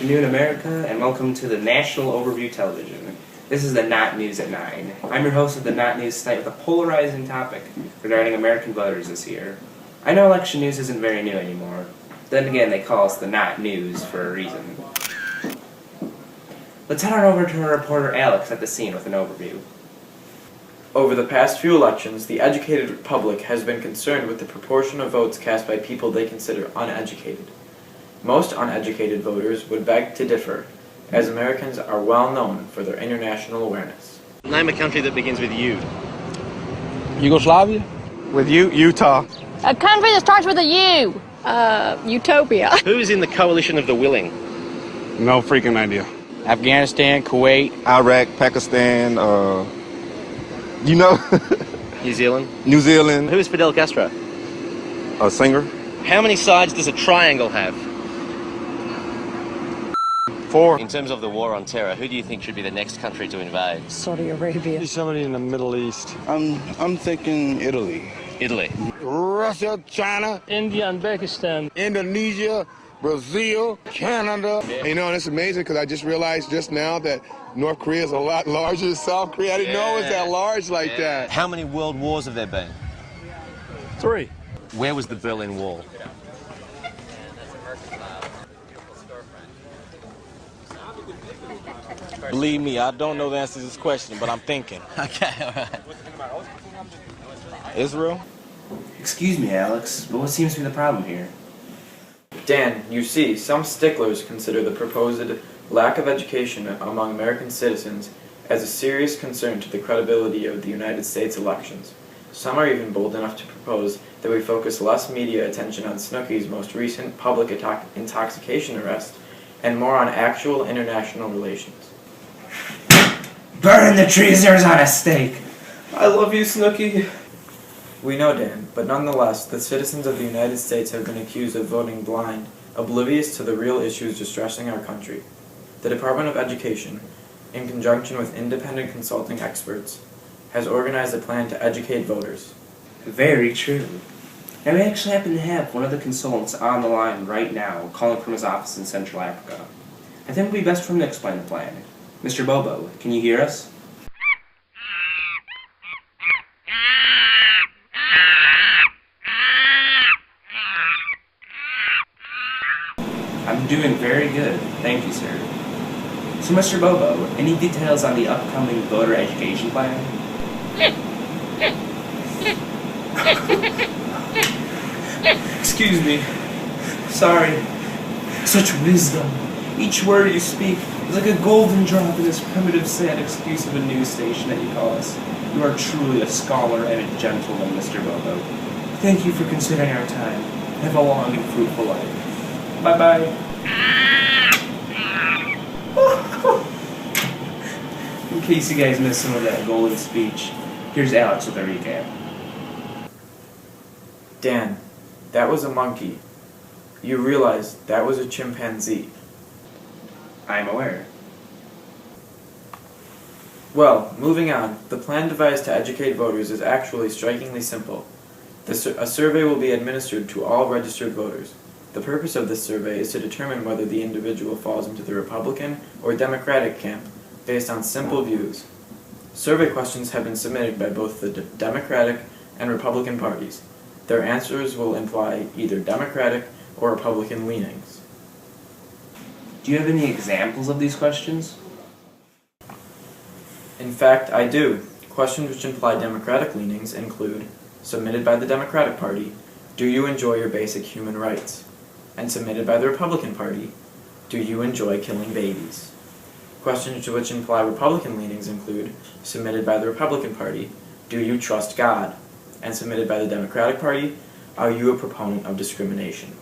afternoon, America, and welcome to the National Overview Television. This is the Not News at 9. I'm your host of the Not News tonight with a polarizing topic regarding American voters this year. I know election news isn't very new anymore. Then again, they call us the Not News for a reason. Let's head on over to our reporter Alex at the scene with an overview. Over the past few elections, the educated public has been concerned with the proportion of votes cast by people they consider uneducated. Most uneducated voters would beg to differ, as Americans are well known for their international awareness. Name a country that begins with U. Yugoslavia? With you, Utah. A country that starts with a U. Utopia. Who is in the coalition of the willing? No freaking idea. Afghanistan, Kuwait. Iraq, Pakistan, New Zealand. New Zealand. Who is Fidel Castro? A singer. How many sides does a triangle have? 4. In terms of the war on terror, who do you think should be the next country to invade? Saudi Arabia. Somebody in the Middle East. I'm thinking Italy. Italy. Russia, China, India and Pakistan. Indonesia, Brazil, Canada. You know, and it's amazing because I just realized just now that North Korea is a lot larger than South Korea. I didn't know it was that large like that. How many world wars have there been? 3. Where was the Berlin Wall? Believe me, I don't know the answer to this question, but I'm thinking. Okay, alright. Israel? Excuse me, Alex, but what seems to be the problem here? Dan, you see, some sticklers consider the proposed lack of education among American citizens as a serious concern to the credibility of the United States elections. Some are even bold enough to propose that we focus less media attention on Snooki's most recent public intoxication arrest and more on actual international relations. Burn the treasoners on a stake! I love you, Snooki. We know, Dan, but nonetheless, the citizens of the United States have been accused of voting blind, oblivious to the real issues distressing our country. The Department of Education, in conjunction with independent consulting experts, has organized a plan to educate voters. Very true. Now, we actually happen to have one of the consultants on the line right now, calling from his office in Central Africa. I think it would be best for him to explain the plan. Mr. Bobo, can you hear us? I'm doing very good, thank you, sir. So, Mr. Bobo, any details on the upcoming voter education plan? Excuse me. Sorry. Such wisdom. Each word you speak is like a golden drop in this primitive, sad excuse of a news station that you call us. You are truly a scholar and a gentleman, Mr. Bobo. Thank you for considering our time. Have a long and fruitful life. Bye-bye. In case you guys missed some of that golden speech, here's Alex with a recap. Dan, that was a monkey. You realize that was a chimpanzee. I'm aware. Well, moving on, the plan devised to educate voters is actually strikingly simple. A survey will be administered to all registered voters. The purpose of this survey is to determine whether the individual falls into the Republican or Democratic camp based on simple views. Survey questions have been submitted by both the Democratic and Republican parties. Their answers will imply either Democratic or Republican leanings. Do you have any examples of these questions? In fact, I do. Questions which imply Democratic leanings include, submitted by the Democratic Party, do you enjoy your basic human rights? And submitted by the Republican Party, do you enjoy killing babies? Questions which imply Republican leanings include, submitted by the Republican Party, do you trust God? And submitted by the Democratic Party, are you a proponent of discrimination?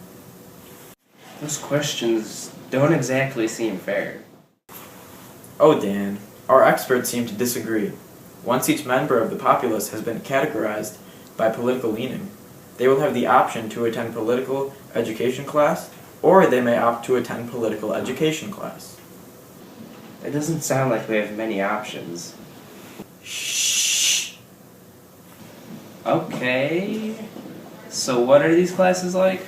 Those questions don't exactly seem fair. Oh, Dan, our experts seem to disagree. Once each member of the populace has been categorized by political leaning, they will have the option to attend political education class, or they may opt to attend political education class. It doesn't sound like we have many options. Shh. Okay. So what are these classes like?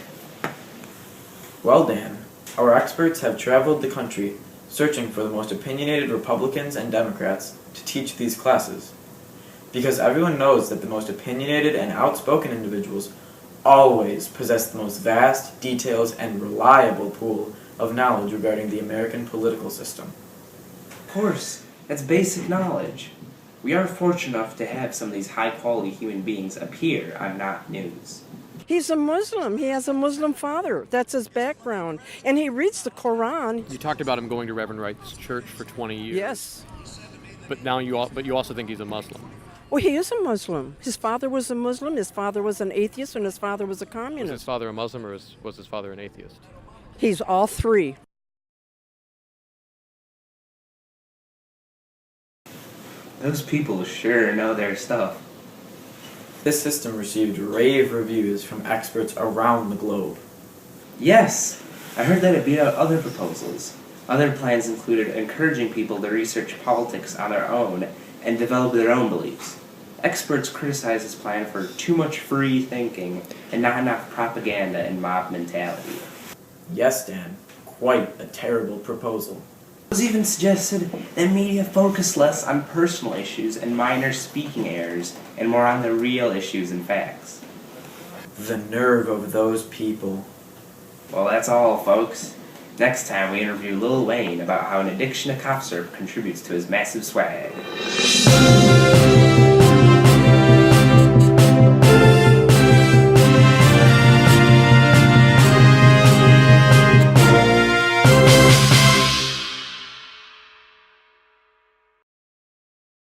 Well, Dan, Our experts have traveled the country searching for the most opinionated Republicans and Democrats to teach these classes. Because everyone knows that the most opinionated and outspoken individuals always possess the most vast, detailed, and reliable pool of knowledge regarding the American political system. Of course, that's basic knowledge. We are fortunate enough to have some of these high-quality human beings appear on Not News. He's a Muslim. He has a Muslim father. That's his background. And he reads the Quran. You talked about him going to Reverend Wright's church for 20 years. Yes. But now you also think he's a Muslim. Well, he is a Muslim. His father was a Muslim, his father was an atheist, and his father was a Was communist. his father a Muslim or was his father an atheist? He's all three. Those people sure know their stuff. This system received rave reviews from experts around the globe. Yes, I heard that it beat out other proposals. Other plans included encouraging people to research politics on their own and develop their own beliefs. Experts criticize this plan for too much free thinking and not enough propaganda and mob mentality. Yes, Dan, quite a terrible proposal. It was even suggested that media focus less on personal issues and minor speaking errors and more on the real issues and facts. The nerve of those people. Well, that's all, folks. Next time we interview Lil Wayne about how an addiction to cough syrup contributes to his massive swag.